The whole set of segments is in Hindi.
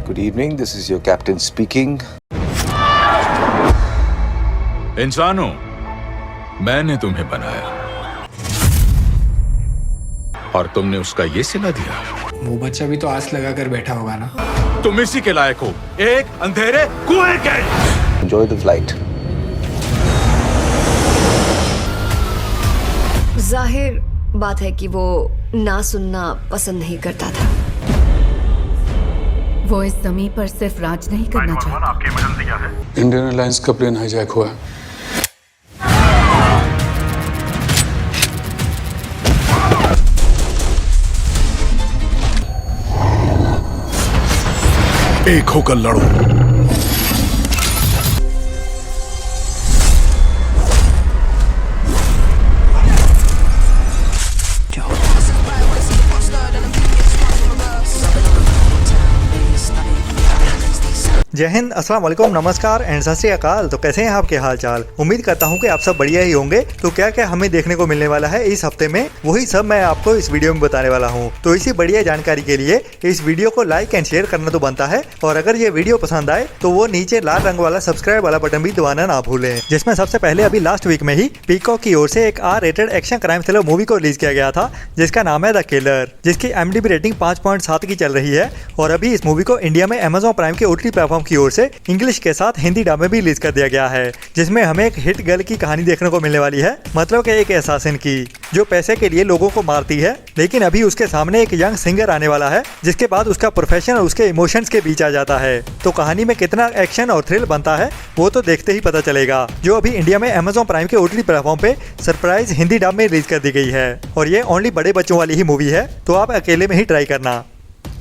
Good evening, this is your captain speaking. इंसानों, मैंने तुम्हें बनाया और तुमने उसका ये सिला दिया। वो बच्चा भी तो आस लगा कर बैठा होगा ना। तुम इसी के लायक हो, एक अंधेरे कुएं के। Enjoy the flight. जाहिर बात है कि वो ना सुनना पसंद नहीं करता था। वो इस जमीन पर सिर्फ राज नहीं करना चाहता। आपकी इमरजेंसी क्या है? इंडियन एयरलाइंस का प्लेन हाईजैक हुआ है। एक होकर लड़ो। जय हिंद, अस्सलाम वालेकुम, नमस्कार एंड सत श्री अकाल। तो कैसे हैं आपके हाल चाल? उम्मीद करता हूं कि आप सब बढ़िया ही होंगे। तो क्या क्या हमें देखने को मिलने वाला है इस हफ्ते में, वही सब मैं आपको इस वीडियो में बताने वाला हूं। तो इसी बढ़िया जानकारी के लिए इस वीडियो को लाइक एंड शेयर करना तो बनता है, और अगर ये वीडियो पसंद आए तो वो नीचे लाल रंग वाला सब्सक्राइब वाला बटन भी दबाना ना भूलें। जिसमें सबसे पहले अभी लास्ट वीक में ही पीकॉक की ओर से एक R-रेटेड एक्शन क्राइम थ्रिलर मूवी को रिलीज किया गया था, जिसका नाम है द किलर, जिसकी IMDb रेटिंग 5.7 की चल रही है। और अभी इस मूवी को इंडिया में Amazon प्राइम के OTT प्लेटफॉर्म की ओर से इंग्लिश के साथ हिंदी डब में भी रिलीज कर दिया गया है, जिसमें हमें एक हिट गर्ल की कहानी देखने को मिलने वाली है। मतलब कि एक एसासिन की, जो पैसे के लिए लोगों को मारती है, लेकिन अभी उसके सामने एक यंग सिंगर आने वाला है, जिसके बाद उसका प्रोफेशन और उसके इमोशंस के बीच आ जाता है। तो कहानी में कितना एक्शन और थ्रिल बनता है वो तो देखते ही पता चलेगा, जो अभी इंडिया में Amazon प्राइम के OTT प्लेटफॉर्म पे सरप्राइज हिंदी डब में रिलीज कर दी गई है। और ये ओनली बड़े बच्चों वाली ही मूवी है, तो आप अकेले में ही ट्राई करना।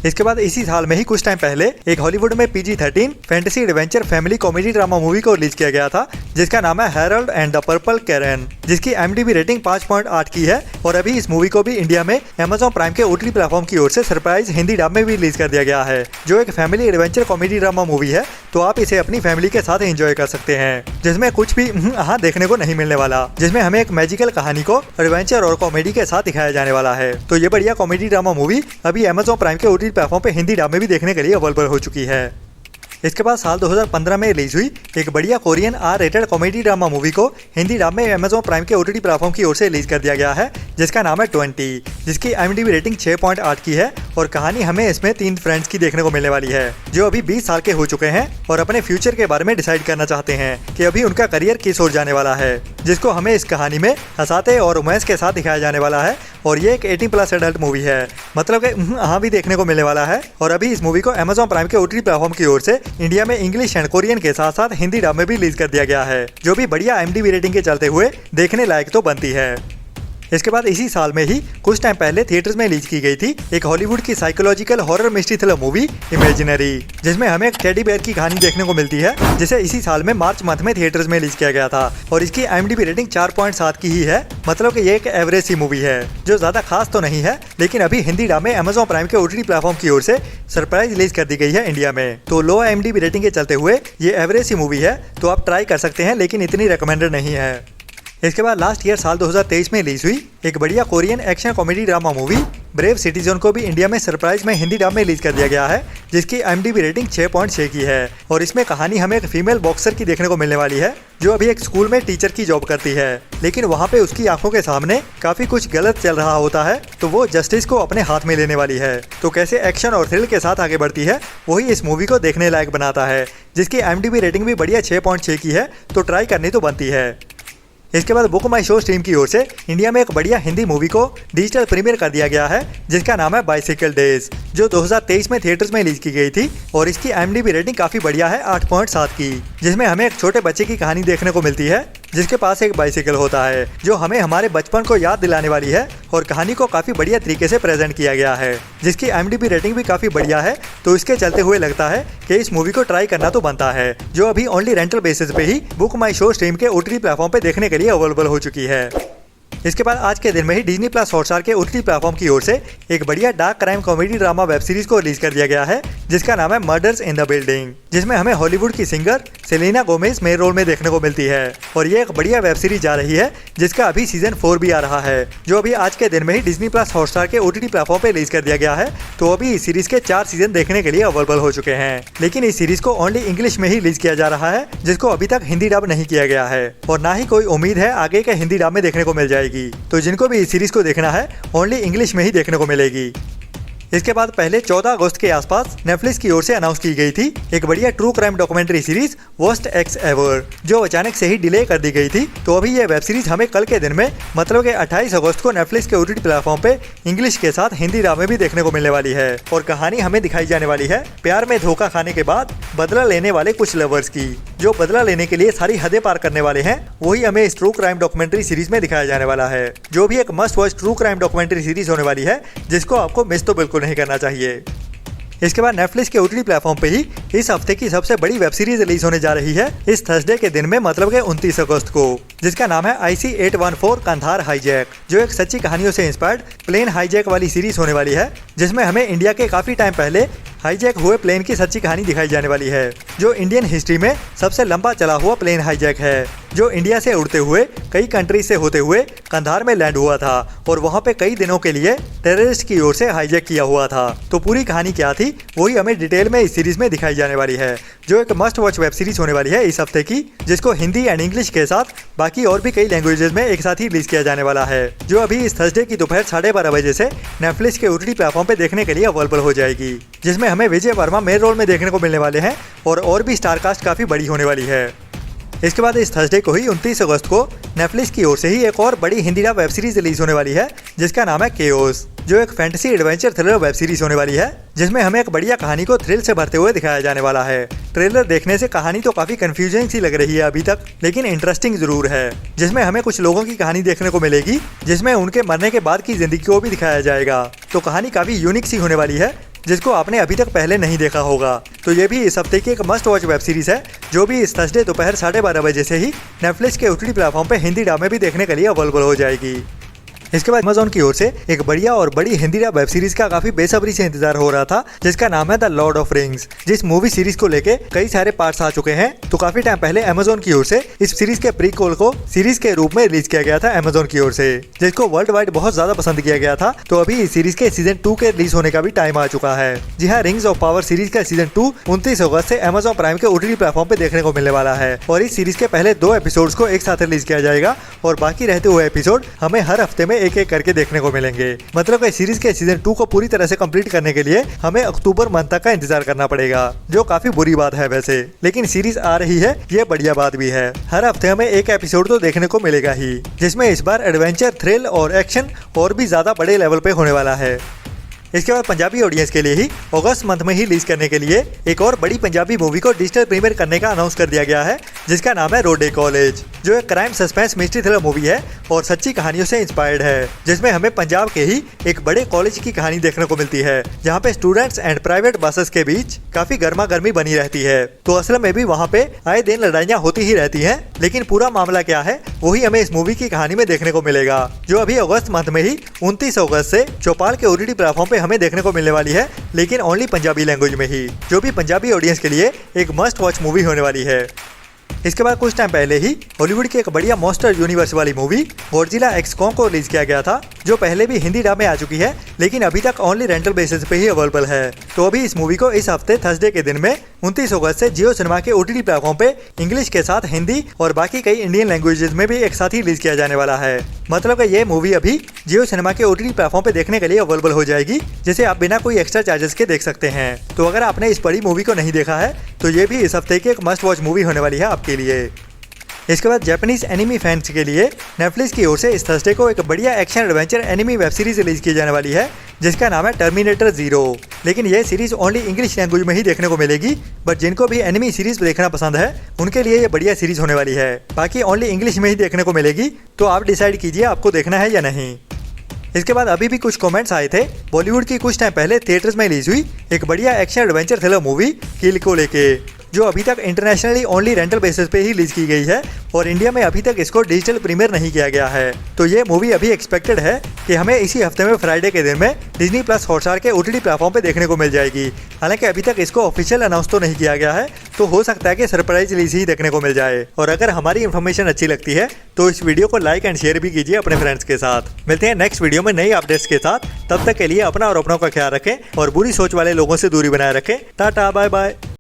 इसके बाद इसी साल में ही कुछ टाइम पहले एक हॉलीवुड में PG-13 fantasy adventure family comedy drama movie को रिलीज किया गया था, जिसका नाम है Harold and the purple crayon, जिसकी IMDb रेटिंग 5.8 की है। और अभी इस मूवी को भी इंडिया में Amazon प्राइम के OTT प्लेटफॉर्म की ओर से सरप्राइज हिंदी डब में भी रिलीज कर दिया गया है, जो एक family adventure comedy drama movie है। तो आप इसे अपनी फैमिली के साथ एंजॉय कर सकते हैं, जिसमें कुछ भी देखने को नहीं मिलने वाला, जिसमें हमें एक मैजिकल कहानी को एडवेंचर और कॉमेडी के साथ दिखाया जाने वाला है। तो ये बढ़िया कॉमेडी ड्रामा मूवी अभी Amazon प्राइम के OTT प्लेटफॉर्म पे हिंदी डब में भी देखने के लिए अवेलेबल हो चुकी है। इसके बाद साल 2015 में रिलीज हुई एक बढ़िया कोरियन R-रेटेड कॉमेडी ड्रामा मूवी को हिंदी डब में Amazon प्राइम के OTT प्लेटफॉर्म की ओर से रिलीज कर दिया गया है, जिसका नाम है 20, जिसकी IMDb रेटिंग 6.8 की है। और कहानी हमें इसमें 3 फ्रेंड्स की देखने को मिलने वाली है, जो अभी 20 साल के हो चुके हैं और अपने फ्यूचर के बारे में डिसाइड करना चाहते हैं कि अभी उनका करियर किस ओर जाने वाला है, जिसको हमें इस कहानी में हंसाते और रोमांस के साथ दिखाया जाने वाला है। और ये एक 18+ एडल्ट मूवी है, मतलब कि भी देखने को मिलने वाला है। और अभी इस मूवी को Amazon प्राइम के OTT प्लेटफॉर्म की ओर से इंडिया में इंग्लिश एंड कोरियन के साथ साथ हिंदी डब में भी रिलीज कर दिया गया है, जो भी बढ़िया IMDb रेटिंग के चलते हुए देखने लायक तो बनती है। इसके बाद इसी साल में ही कुछ टाइम पहले थिएटर्स में रिलीज की गई थी एक हॉलीवुड की psychological horror mystery thriller movie imaginary, जिसमें हमें एक टेडी बेयर की कहानी देखने को मिलती है, जिसे इसी साल में मार्च मंथ में थिएटर्स में रिलीज किया गया था। और इसकी IMDb रेटिंग 4.7 की ही है, मतलब कि ये एक एवरेज सी मूवी है, जो ज्यादा खास तो नहीं है, लेकिन अभी हिंदी डब में Amazon प्राइम के OTT प्लेटफॉर्म की ओर से सरप्राइज रिलीज कर दी गई है इंडिया में। तो लो IMDb रेटिंग के चलते हुए ये एवरेज सी मूवी है, तो आप ट्राई कर सकते हैं, लेकिन इतनी रिकमेंडेड नहीं है। इसके बाद लास्ट ईयर साल 2023 में रिलीज हुई एक बढ़िया Korean action comedy drama movie brave citizen को भी इंडिया में सरप्राइज में हिंदी डब में रिलीज कर दिया गया है, जिसकी IMDb रेटिंग 6.6 की है। और इसमें कहानी हमें एक फीमेल बॉक्सर की देखने को मिलने वाली है, जो अभी एक स्कूल में टीचर की जॉब करती है, लेकिन वहाँ पे उसकी आंखों के सामने काफी कुछ गलत चल रहा होता है, तो वो जस्टिस को अपने हाथ में लेने वाली है। तो कैसे एक्शन और थ्रिल के साथ आगे बढ़ती है, वही इस मूवी को देखने लायक बनाता है, जिसकी IMDb रेटिंग भी बढ़िया 6.6 की है, तो ट्राई करनी तो बनती है। इसके बाद बुक माई शो स्ट्रीम की ओर से इंडिया में एक बढ़िया हिंदी मूवी को डिजिटल प्रीमियर कर दिया गया है, जिसका नाम है बाइसिकल डेज, जो 2023 में थिएटर्स में रिलीज की गई थी। और इसकी IMDb रेटिंग काफी बढ़िया है, 8.7 की, जिसमें हमें एक छोटे बच्चे की कहानी देखने को मिलती है, जिसके पास एक बाइसिकल होता है, जो हमें हमारे बचपन को याद दिलाने वाली है। और कहानी को काफी बढ़िया तरीके से प्रेजेंट किया गया है, जिसकी IMDb रेटिंग भी काफी बढ़िया है। तो इसके चलते हुए लगता है कि इस मूवी को ट्राई करना तो बनता है, जो अभी ओनली रेंटल बेसिस पे ही बुक माई शो स्ट्रीम के OTT प्लेटफॉर्म पे देखने के लिए अवेलेबल हो चुकी है। इसके बाद आज के दिन में ही Disney+ हॉटस्टार के OTT प्लेटफॉर्म की ओर से एक बढ़िया dark crime comedy drama web series को रिलीज कर दिया गया है, जिसका नाम है मर्डर्स इन द बिल्डिंग, जिसमें हमें हॉलीवुड की singer Selena Gomez main role में देखने को मिलती है। और ये एक बढ़िया वेब सीरीज जा रही है जिसका अभी सीजन 4 भी आ रहा है, जो अभी आज के दिन में ही डिज्नी प्लस हॉटस्टार के OTT प्लेटफॉर्म पे रिलीज कर दिया गया है। तो अभी इस सीरीज के 4 सीजन देखने के लिए अवेलेबल हो चुके हैं, लेकिन इस सीरीज को ओनली इंग्लिश में ही रिलीज किया जा रहा है, जिसको अभी तक हिंदी डब नहीं किया गया है और ना ही कोई उम्मीद है आगे के हिंदी डब में देखने को मिल जाएगी। तो जिनको भी इस सीरीज को देखना है ओनली इंग्लिश में ही देखने को मिलेगी। इसके बाद पहले 14 अगस्त के आसपास नेटफ्लिक्स की ओर से अनाउंस की गई थी एक बढ़िया true crime documentary series worst x ever, जो अचानक से ही डिले कर दी गई थी। तो अभी ये वेब सीरीज हमें कल के दिन में मतलब के 28 अगस्त को नेटफ्लिक्स के OTT प्लेटफॉर्म पे इंग्लिश के साथ हिंदी डब में भी देखने को मिलने वाली है। और कहानी हमें दिखाई जाने वाली है प्यार में धोखा खाने के बाद बदला लेने वाले कुछ लवर्स की, जो बदला लेने के लिए सारी हदें पार करने वाले हैं। वही हमें इस ट्रू क्राइम डॉक्यूमेंट्री सीरीज में दिखाया जाने वाला है, जो भी एक must watch true crime documentary series होने वाली है, जिसको आपको मिस तो बिल्कुल नहीं करना चाहिए। इसके बाद नेटफ्लिक्स के OTT प्लेटफॉर्म पे ही इस हफ्ते की सबसे बड़ी वेब सीरीज रिलीज होने जा रही है इस थर्सडे के दिन में, मतलब के 29 अगस्त को, जिसका नाम है IC-814 कंधार हाईजैक, जो एक सच्ची कहानियों से इंस्पायर्ड प्लेन हाईजैक वाली सीरीज होने वाली है, जिसमें हमें इंडिया के काफी टाइम पहले हाईजैक हुए प्लेन की सच्ची कहानी दिखाई जाने वाली है, जो इंडियन हिस्ट्री में सबसे लंबा चला हुआ प्लेन हाईजैक है, जो इंडिया से उड़ते हुए कई कंट्री से होते हुए कंधार में लैंड हुआ था और वहां पे कई दिनों के लिए टेररिस्ट की ओर से हाईजैक किया हुआ था। तो पूरी कहानी क्या थी वही हमें डिटेल में इस सीरीज में दिखाई जाने वाली है, जो एक मस्ट वॉच वेब सीरीज होने वाली है इस हफ्ते की, जिसको हिंदी एंड इंग्लिश के साथ बाकी और भी कई लैंग्वेजेस में एक साथ ही रिलीज किया जाने वाला है, जो अभी इस थर्सडे की दोपहर 12:30 बजे से नेटफ्लिक्स के OTT प्लेटफॉर्म पे देखने के लिए अवेलेबल हो जाएगी, जिसमें हमें विजय वर्मा मेन रोल में देखने को मिलने वाले हैं और भी स्टार कास्ट काफी बड़ी होने वाली है। इसके बाद इस थर्सडे को ही 29 अगस्त को नेटफ्लिक्स की ओर से ही एक और बड़ी Hindi dub web series release होने वाली है, जिसका नाम है केओस, जो एक fantasy adventure thriller web series होने वाली है, जिसमें हमें एक बढ़िया कहानी को थ्रिल से भरते हुए दिखाया जाने वाला है। ट्रेलर देखने से कहानी तो काफी कंफ्यूजिंग सी लग रही है अभी तक, लेकिन इंटरेस्टिंग जरूर है, जिसमें हमें कुछ लोगों की कहानी देखने को मिलेगी, जिसमें उनके मरने के बाद की जिंदगी को भी दिखाया जाएगा। तो कहानी काफी यूनिक सी होने वाली है, जिसको आपने अभी तक पहले नहीं देखा होगा। तो ये भी इस हफ्ते की एक मस्ट वॉच वेब सीरीज है, जो भी इस थर्सडे दोपहर 12:30 बजे से ही नेटफ्लिक्स के OTT प्लेटफॉर्म पे हिंदी डब में भी देखने के लिए अवेलेबल हो जाएगी। इसके बाद अमेज़न की ओर से एक बढ़िया और बड़ी हिंदी डब वेब सीरीज का काफी बेसब्री से इंतजार हो रहा था, जिसका नाम है द लॉर्ड ऑफ रिंग्स, जिस मूवी सीरीज को लेके कई सारे पार्ट्स आ चुके हैं। तो काफी टाइम पहले अमेज़न की ओर से इस सीरीज के प्रीक्वल को सीरीज के रूप में रिलीज किया गया था अमेज़न की ओर से, जिसको वर्ल्ड वाइड बहुत ज्यादा पसंद किया गया था। तो अभी इस सीरीज के सीजन 2 के रिलीज होने का भी टाइम आ चुका है। जी हाँ, रिंग्स ऑफ पावर सीरीज का सीजन 2 29 अगस्त से अमेज़न प्राइम के OTT प्लेटफॉर्म पे देखने को मिलने वाला है और इस सीरीज के पहले 2 एपिसोड्स को एक साथ रिलीज किया जाएगा और बाकी रहते हुए एपिसोड हमें हर हफ्ते में एक एक करके देखने को मिलेंगे। मतलब कि सीरीज के सीजन 2 को पूरी तरह से कंप्लीट करने के लिए हमें अक्टूबर मंथ तक का इंतजार करना पड़ेगा, जो काफी बुरी बात है वैसे, लेकिन सीरीज आ रही है ये बढ़िया बात भी है। हर हफ्ते हमें एक एपिसोड तो देखने को मिलेगा ही, जिसमें इस बार एडवेंचर, थ्रिल और एक्शन और भी ज्यादा बड़े लेवल पे होने वाला है। इसके बाद पंजाबी ऑडियंस के लिए ही अगस्त मंथ में ही रिलीज करने के लिए एक और बड़ी पंजाबी मूवी को डिजिटल प्रीमियर करने का अनाउंस कर दिया गया है, जिसका नाम है रोडे कॉलेज, जो एक crime suspense mystery thriller movie है और सच्ची कहानियों से इंस्पायर्ड है, जिसमें हमें पंजाब के ही एक बड़े कॉलेज की कहानी देखने को मिलती है, जहाँ पे स्टूडेंट्स एंड प्राइवेट बसेस के बीच काफी गर्मा गर्मी बनी रहती है। तो असल में भी वहाँ पे आए दिन लड़ाइयाँ होती ही रहती है, लेकिन पूरा मामला क्या है वही हमें इस मूवी की कहानी में देखने को मिलेगा, जो अभी अगस्त मंथ में ही 29 अगस्त से चौपाल के OTT प्लेटफॉर्म पे हमें देखने को मिलने वाली है, लेकिन ओनली पंजाबी लैंग्वेज में ही, जो भी पंजाबी ऑडियंस के लिए एक मस्ट वॉच मूवी होने वाली है। इसके बाद कुछ टाइम पहले ही हॉलीवुड की एक बढ़िया मॉन्स्टर यूनिवर्स वाली मूवी गॉडजिला एक्स कॉन्ग को रिलीज किया गया था, जो पहले भी हिंदी डब में आ चुकी है, लेकिन अभी तक ओनली रेंटल बेसिस पे ही अवेलेबल है। तो अभी इस मूवी को इस हफ्ते थर्सडे के दिन में 29 अगस्त से जियो सिनेमा के OTT प्लेटफॉर्म पे इंग्लिश के साथ हिंदी और बाकी कई इंडियन लैंग्वेजेस में भी एक साथ ही रिलीज किया जाने वाला है। मतलब कि ये मूवी अभी जियो सिनेमा के OTT प्लेटफॉर्म पे देखने के लिए अवेलेबल हो जाएगी, जिसे आप बिना कोई एक्स्ट्रा चार्जेस के देख सकते हैं। तो अगर आपने इस बड़ी मूवी को नहीं देखा है तो ये भी इस हफ्ते की एक मस्ट वॉच मूवी होने वाली है आपके लिए। इसके बाद जापानीज एनिमी फैंस के लिए नेटफ्लिक्स की ओर से इस थर्सडे को एक बढ़िया action adventure enemy web series release की जाने वाली है, जिसका नाम है टर्मिनेटर 0। लेकिन यह सीरीज ओनली इंग्लिश लैंग्वेज में ही देखने को मिलेगी, बट जिनको भी एनिमी सीरीज देखना पसंद है उनके लिए ये बढ़िया सीरीज होने वाली है। बाकी ओनली इंग्लिश में ही देखने को मिलेगी, तो आप डिसाइड कीजिए आपको देखना है या नहीं। इसके बाद अभी भी कुछ कमेंट्स आए थे बॉलीवुड की कुछ टाइम पहले थिएटर्स में रिलीज हुई एक बढ़िया एक्शन एडवेंचर थ्रिलर मूवी किल को लेके। जो अभी तक इंटरनेशनली ओनली रेंटल बेसिस पे ही रिलीज की गई है और इंडिया में अभी तक इसको डिजिटल प्रीमियर नहीं किया गया है। तो ये मूवी अभी एक्सपेक्टेड है कि हमें इसी हफ्ते में फ्राइडे के दिन में डिज्नी प्लस हॉटस्टार के OTT प्लेटफॉर्म पे देखने को मिल जाएगी। हालांकि अभी तक इसको ऑफिशियल अनाउंस तो नहीं किया गया है, तो हो सकता है कि सरप्राइज रिलीज ही देखने को मिल जाए। और अगर हमारी इन्फॉर्मेशन अच्छी लगती है तो इस वीडियो को लाइक एंड शेयर भी कीजिए अपने फ्रेंड्स के साथ। मिलते हैं नेक्स्ट वीडियो में नई अपडेट्स के साथ, तब तक के लिए अपना और अपनों का ख्याल रखें और बुरी सोच वाले लोगों से दूरी बनाए रखें। Tata bye bye.